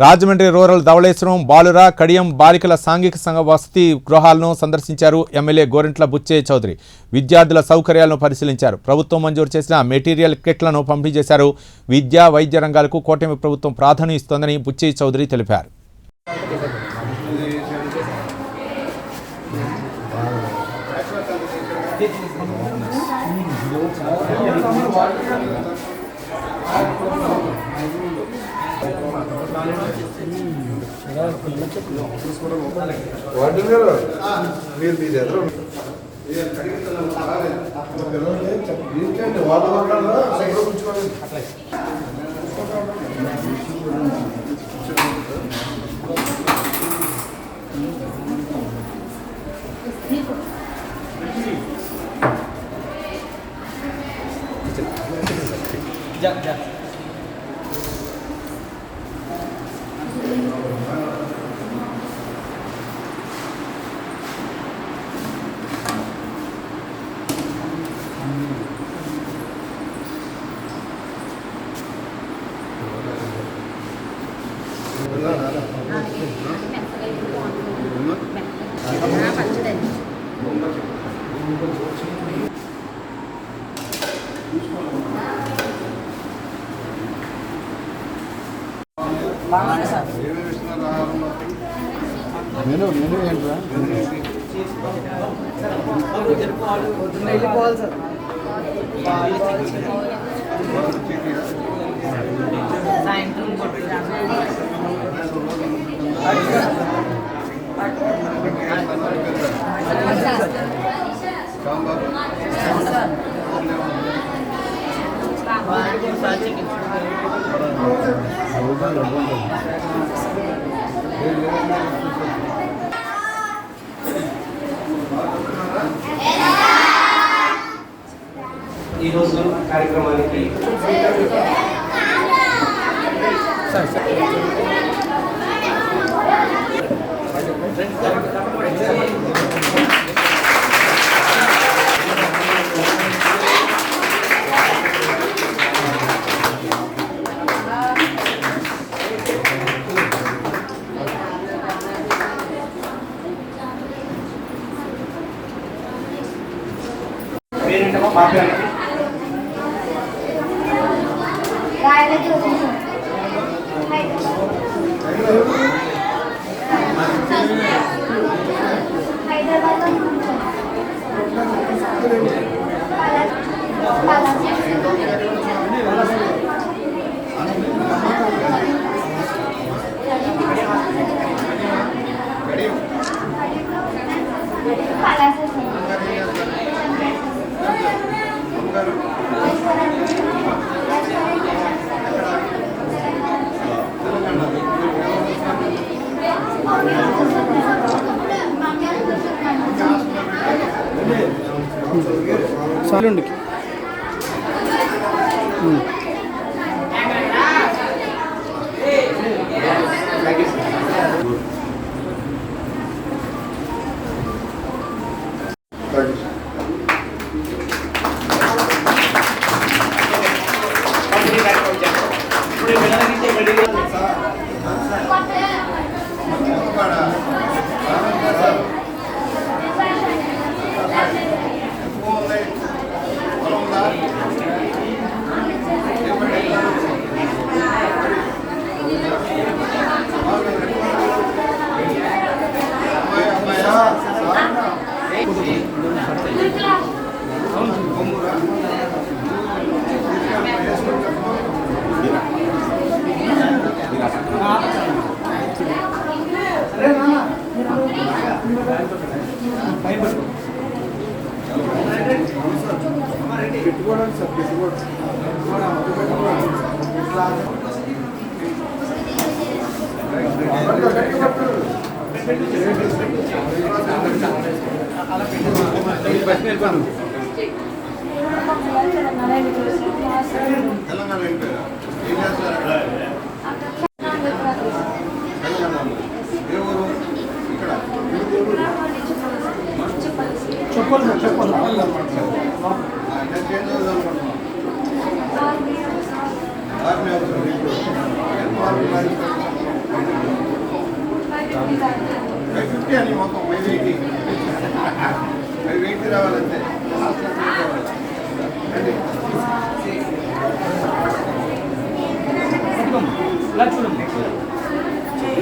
Rajahmundry rural Dhavaleswaram బాలుర కడియం బాలికల సాంఘిక సంఘ వసతి గృహాలను సందర్శించారు ఎమ్మెల్యే గోరంట్ల బుచ్చయ్య చౌదరి. విద్యార్థుల సౌకర్యాలను పరిశీలించారు. ప్రభుత్వం మంజూరు చేసిన మెటీరియల్ కిట్లను పంపిణీ చేశారు. విద్యా వైద్య రంగాలకు కూటమి ప్రభుత్వం ప్రాధాన్యం ఇస్తోందని బుచ్చయ్య చౌదరి తెలిపారు. ఈ రోజు కార్యక్రమానికి పేరేంటమ్మా పాపయానికి సాలుండికి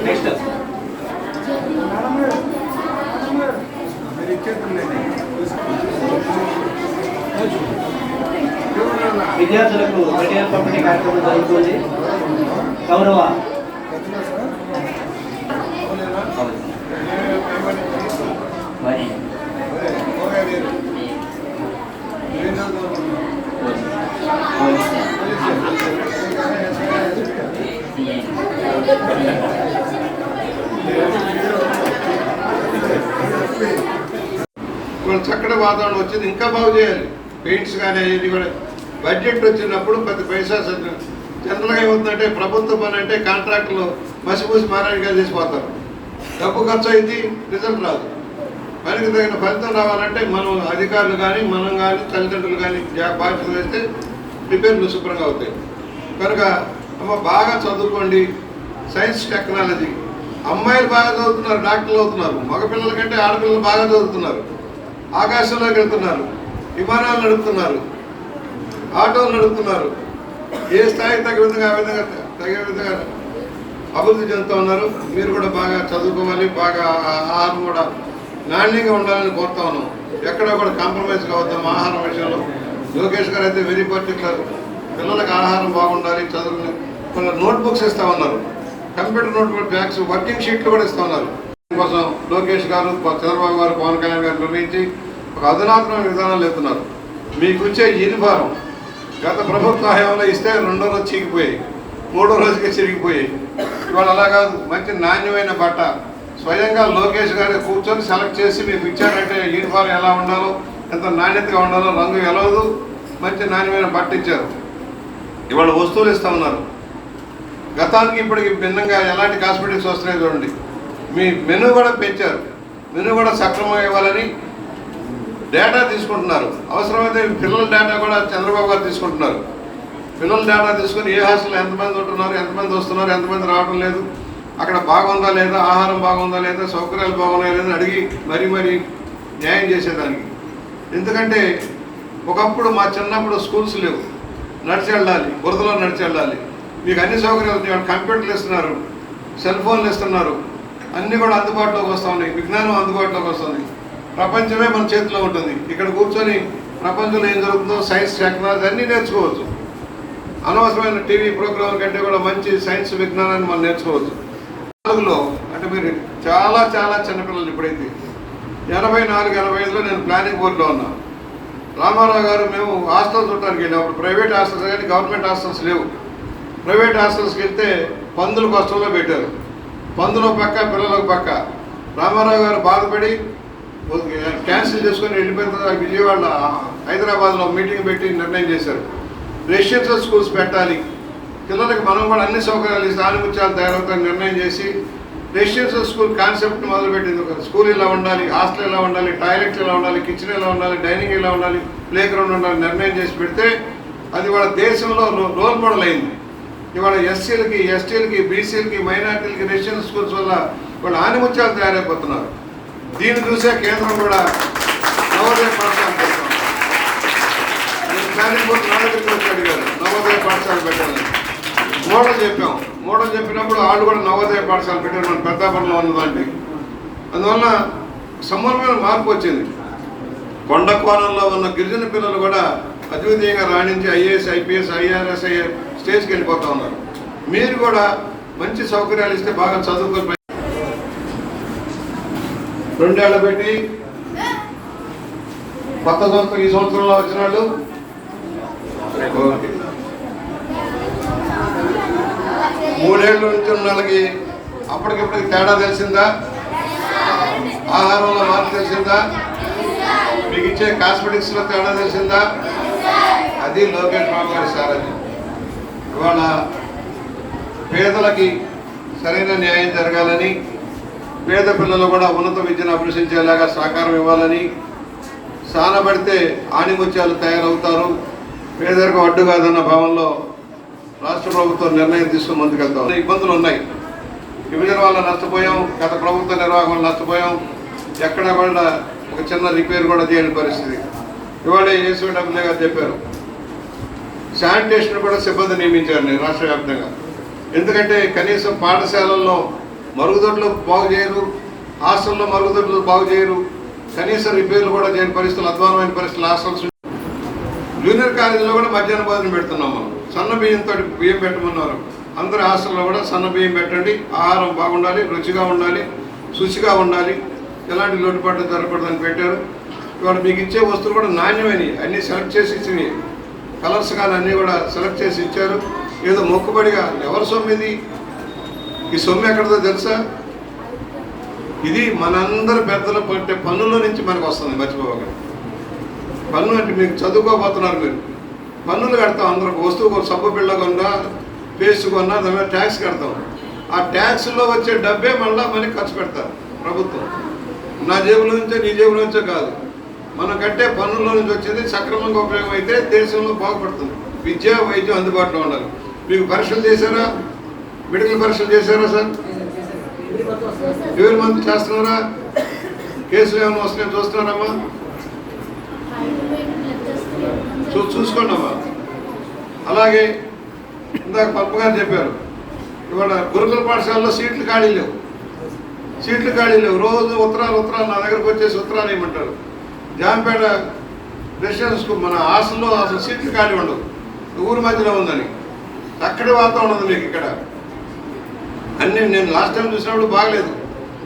నెక్స్ట్ విద్యార్థులకు మెటీరియల్ పంపిణీ కార్యక్రమం జరుగుతుంది. గౌరవ చక్కటి వాతావరణం వచ్చింది. ఇంకా బాగు చేయాలి. పెయింట్స్ కానీ ఇది కూడా బడ్జెట్ వచ్చినప్పుడు ప్రతి పైసా జనరల్గా ఏమవుతుందంటే ప్రభుత్వ పని అంటే కాంట్రాక్టులు మసిపూసి మారాడిగా చేసిపోతారు. డబ్బు ఖర్చు అయింది, రిజల్ట్ రాదు. పనికి తగిన ఫలితం రావాలంటే మనం అధికారులు కానీ మనం కానీ తల్లిదండ్రులు కానీ బాధ్యత వేస్తే రిపేర్లు శుభ్రంగా అవుతాయి. కనుక అమ్మ బాగా చదువుకోండి. సైన్స్ టెక్నాలజీ అమ్మాయిలు బాగా చదువుతున్నారు, డాక్టర్లు అవుతున్నారు. మగపిల్లల కంటే ఆడపిల్లలు బాగా చదువుతున్నారు. ఆకాశంలోకి వెళ్తున్నారు, విమానాలు నడుపుతున్నారు, ఆటోలు నడుపుతున్నారు. ఏ స్థాయికి తగ్గ విధంగా అభివృద్ధి చెందుతూ ఉన్నారు. మీరు కూడా బాగా చదువుకోవాలి. బాగా ఆహారం కూడా నాణ్యంగా ఉండాలని కోరుతా ఉన్నాం. ఎక్కడో కూడా కాంప్రమైజ్ కావద్దాం ఆహారం విషయంలో. లోకేష్ గారు అయితే వెరీ పర్టికులర్. పిల్లలకు ఆహారం బాగుండాలి. చదువుని కొన్ని నోట్బుక్స్ ఇస్తూ ఉన్నారు. కంప్యూటర్ నోట్బుక్ బ్యాగ్స్, వర్కింగ్ షీట్లు కూడా ఇస్తూ ఉన్నారు. కోసం లోకేష్ గారు, చంద్రబాబు గారు, పవన్ కళ్యాణ్ గారు నిర్ణయించి ఒక అధునాతన విధానాలు ఎత్తున్నారు. మీకు వచ్చే యూనిఫారం గత ప్రభుత్వ హయాంలో ఇస్తే 2వ రోజు చీకిపోయాయి, 3వ రోజుకి చిరిగిపోయాయి. ఇవాళ అలా కాదు. మంచి నాణ్యమైన బట్ట స్వయంగా లోకేష్ గారు కూర్చొని సెలెక్ట్ చేసి మీకు ఇచ్చారంటే యూనిఫారం ఎలా ఉండాలో, ఎంత నాణ్యతగా ఉండాలో, రంగు ఎలవదు, మంచి నాణ్యమైన బట్ట ఇచ్చారు. ఇవాళ వస్తువులు ఇస్తూ ఉన్నారు. గతానికి ఇప్పటికి భిన్నంగా ఎలాంటి కాస్మెటిక్స్ వస్తున్నాయి చూడండి. మీ మెనూ కూడా పెంచారు. మెనూ కూడా సక్రమంగా ఇవ్వాలని డేటా తీసుకుంటున్నారు. అవసరమైతే పిల్లల డేటా కూడా చంద్రబాబు గారు తీసుకుంటున్నారు. పిల్లల డేటా తీసుకుని ఏ హాస్టల్లో ఎంతమంది ఉంటున్నారు, ఎంతమంది వస్తున్నారు, ఎంతమంది రావడం లేదు, అక్కడ బాగుందా లేదా, ఆహారం బాగుందా లేదా, సౌకర్యాలు బాగున్నాయా లేదా అడిగి మరీ న్యాయం చేసేదానికి. ఎందుకంటే ఒకప్పుడు మా చిన్నప్పుడు స్కూల్స్ లేవు, నడిచి వెళ్ళాలి, బురదలో నడిచి వెళ్ళాలి. మీకు అన్ని సౌకర్యాలు, కంప్యూటర్లు ఇస్తున్నారు, సెల్ ఫోన్లు ఇస్తున్నారు, అన్నీ కూడా అందుబాటులోకి వస్తూ ఉన్నాయి. విజ్ఞానం అందుబాటులోకి వస్తుంది. ప్రపంచమే మన చేతిలో ఉంటుంది. ఇక్కడ కూర్చొని ప్రపంచంలో ఏం జరుగుతుందో సైన్స్ టెక్నాలజీ అన్నీ నేర్చుకోవచ్చు. అనవసరమైన టీవీ ప్రోగ్రాం కంటే కూడా మంచి సైన్స్ విజ్ఞానాన్ని మనం నేర్చుకోవచ్చు. 4లో అంటే మీరు చాలా చిన్నపిల్లలు. ఇప్పుడైతే 84-85లో నేను ప్లానింగ్ బోర్డులో ఉన్నా. రామారావు గారు మేము హాస్టల్ చూడటానికి వెళ్ళాం. అప్పుడు ప్రైవేట్ హాస్టల్స్ కానీ గవర్నమెంట్ హాస్టల్స్ లేవు. ప్రైవేట్ హాస్టల్స్కి వెళ్తే పందులు కష్టంలో పెట్టారు. పందులో పక్క, పిల్లలకు పక్క. రామారావు గారు బాధపడి క్యాన్సిల్ చేసుకొని వెళ్ళిపోయిన తర్వాత విజయవాడ, హైదరాబాద్లో మీటింగ్ పెట్టి నిర్ణయం చేశారు. రెసిడెన్షియల్ స్కూల్స్ పెట్టాలి, పిల్లలకి మనం కూడా అన్ని సౌకర్యాలు ఇస్తే ఆనిముత్యాలు తయారవుతాయని నిర్ణయం చేసి రెసిడెన్షియల్ స్కూల్ కాన్సెప్ట్ మొదలుపెట్టింది. స్కూల్ ఇలా ఉండాలి, హాస్టల్ ఎలా ఉండాలి, టాయిలెట్స్ ఎలా ఉండాలి, కిచెన్ ఎలా ఉండాలి, డైనింగ్ ఎలా ఉండాలి, ప్లే గ్రౌండ్ ఉండాలి నిర్ణయం చేసి పెడితే అది వాళ్ళ దేశంలో రోల్ మోడల్ అయింది. ఇవాళ ఎస్సీలకి, ఎస్టీలకి, బీసీలకి, మైనార్టీలకి రెసిడెన్షియల్ స్కూల్స్ వల్ల వాళ్ళు ఆనిముత్యాలు తయారైపోతున్నారు. దీన్ని చూసే కేంద్రం కూడా నవోదయ పాఠశాల పెట్టాం. ప్లానింగ్ బోర్డు నా దగ్గరికి వచ్చి అడిగారు నవోదయ పాఠశాల పెట్టాలని. మోడల్ చెప్పినప్పుడు వాళ్ళు కూడా నవోదయ పాఠశాల పెట్టారు మన పెద్దాపురంలో ఉన్నదాంటి. అందువల్ల సమూలమైన మార్పు వచ్చింది. కొండ కోణంలో ఉన్న గిరిజన పిల్లలు కూడా అద్వితీయంగా రాణించి ఐఏఎస్, ఐపీఎస్, ఐఆర్ఎస్ అయ్యే స్టేజ్కి వెళ్ళిపోతూ ఉన్నారు. మీరు కూడా మంచి సౌకర్యాలు ఇస్తే బాగా చదువుకొని 2 ఏళ్ళు పెట్టి కొత్త సంవత్సరం ఈ సంవత్సరంలో వచ్చిన వాళ్ళు 3 ఏళ్ళ నుంచి ఉన్న వాళ్ళకి అప్పటికిప్పటికి తేడా తెలిసిందా? ఆహారంలో మార్పు తెలిసిందా? మీకు ఇచ్చే కాస్మెటిక్స్లో తేడా తెలిసిందా? అది లోకేష్ బాబు గారి సారథ్యం. ఇవాళ పేదలకి సరైన న్యాయం జరగాలని, పేద పిల్లలు కూడా ఉన్నత విద్యను అభ్యసించేలాగా సహకారం ఇవ్వాలని, సానబడితే ఆణిముత్యాలు తయారవుతారు, పేదరికం అడ్డు కాదన్న భావంలో రాష్ట్ర ప్రభుత్వం నిర్ణయం తీసుకుని ముందుకెళ్తాం. ఇబ్బందులు ఉన్నాయి. విభజన వల్ల నష్టపోయాం, గత ప్రభుత్వ నిర్వాహకం నష్టపోయాం. ఎక్కడ కూడా ఒక చిన్న రిపేర్ కూడా చేయని పరిస్థితి. ఇవాళ ఏసీడబ్ల్యూ గారు చెప్పారు, శానిటేషన్ కూడా సిబ్బంది నియమించారు నేను రాష్ట్ర వ్యాప్తంగా. ఎందుకంటే కనీసం పాఠశాలల్లో మరుగుదొడ్లు బాగు చేయరు, హాస్టల్లో మరుగుదొడ్లు బాగు చేయరు, కనీసం రిపేర్లు కూడా చేయని పరిస్థితులు, అధ్వానమైన పరిస్థితులు హాస్టల్స్. జూనియర్ కాలేజీలో కూడా మధ్యాహ్న భోజనం పెడుతున్నాం మనం. సన్న బియ్యంతో బియ్యం పెట్టమన్నారు. అందరి హాస్టల్లో కూడా సన్న బియ్యం పెట్టండి, ఆహారం బాగుండాలి, రుచిగా ఉండాలి, శుచిగా ఉండాలి, ఎలాంటి లోటుపాట్లు జరగకూడదని పెట్టారు. ఇవాళ మీకు ఇచ్చే వస్తువులు కూడా నాణ్యమైనవి, అన్నీ సెలెక్ట్ చేసి ఇచ్చినవి, కలర్స్ కానీ అన్నీ కూడా సెలెక్ట్ చేసి ఇచ్చారు. ఏదో మొక్కుబడిగా ఎవరి సొమ్ము ఇది? ఈ సొమ్ము ఎక్కడదో తెలుసా? ఇది మనందరి పెద్దలు పట్టే పన్నుల నుంచి మనకు వస్తుంది. మర్చిపోవాలి. పన్ను అంటే మీకు చదువుకోబోతున్నారు, మీరు పన్నులు కడతాం. అందరికి వస్తువు సబ్బు బిళ్ళ కొన్నా, పేస్ట్ కొన్నా దాని మీద ట్యాక్స్ కడతాం. ఆ ట్యాక్స్లో వచ్చే డబ్బే మళ్ళీ మనకి ఖర్చు పెడతారు ప్రభుత్వం. నా జేబులో నుంచో నీ జేబులో నుంచో కాదు, మనం కట్టే పన్నుల నుంచి వచ్చేది సక్రమంగా ఉపయోగం అయితే దేశంలో బాగుపడుతుంది. విద్య వైద్యం అందుబాటులో ఉండాలి. మీకు పరీక్షలు చేశారా? మెడికల్ పరీక్షలు చేశారా సార్? ఎవరి మంది చేస్తున్నారా? కేసులు ఏమైనా వస్తున్నాయో చూస్తున్నారమ్మా? చూసుకోండి అమ్మా. అలాగే ఇందాక పప్పు గారు చెప్పారు, ఇవాళ గురుకుల పాఠశాలలో సీట్లు ఖాళీ లేవు. రోజు ఉత్తరాలు నా దగ్గరకు వచ్చేసి ఉత్తరాలు ఇవ్వమంటారు. జాంపేట రెసిడెన్స్ మన హాస్టల్లో అసలు సీట్లు ఖాళీ ఉండవు, ఊరి మధ్యలో ఉందని. చక్కటి వాతావరణం ఉంది మీకు ఇక్కడ. అన్నీ నేను లాస్ట్ టైం చూసినప్పుడు బాగలేదు.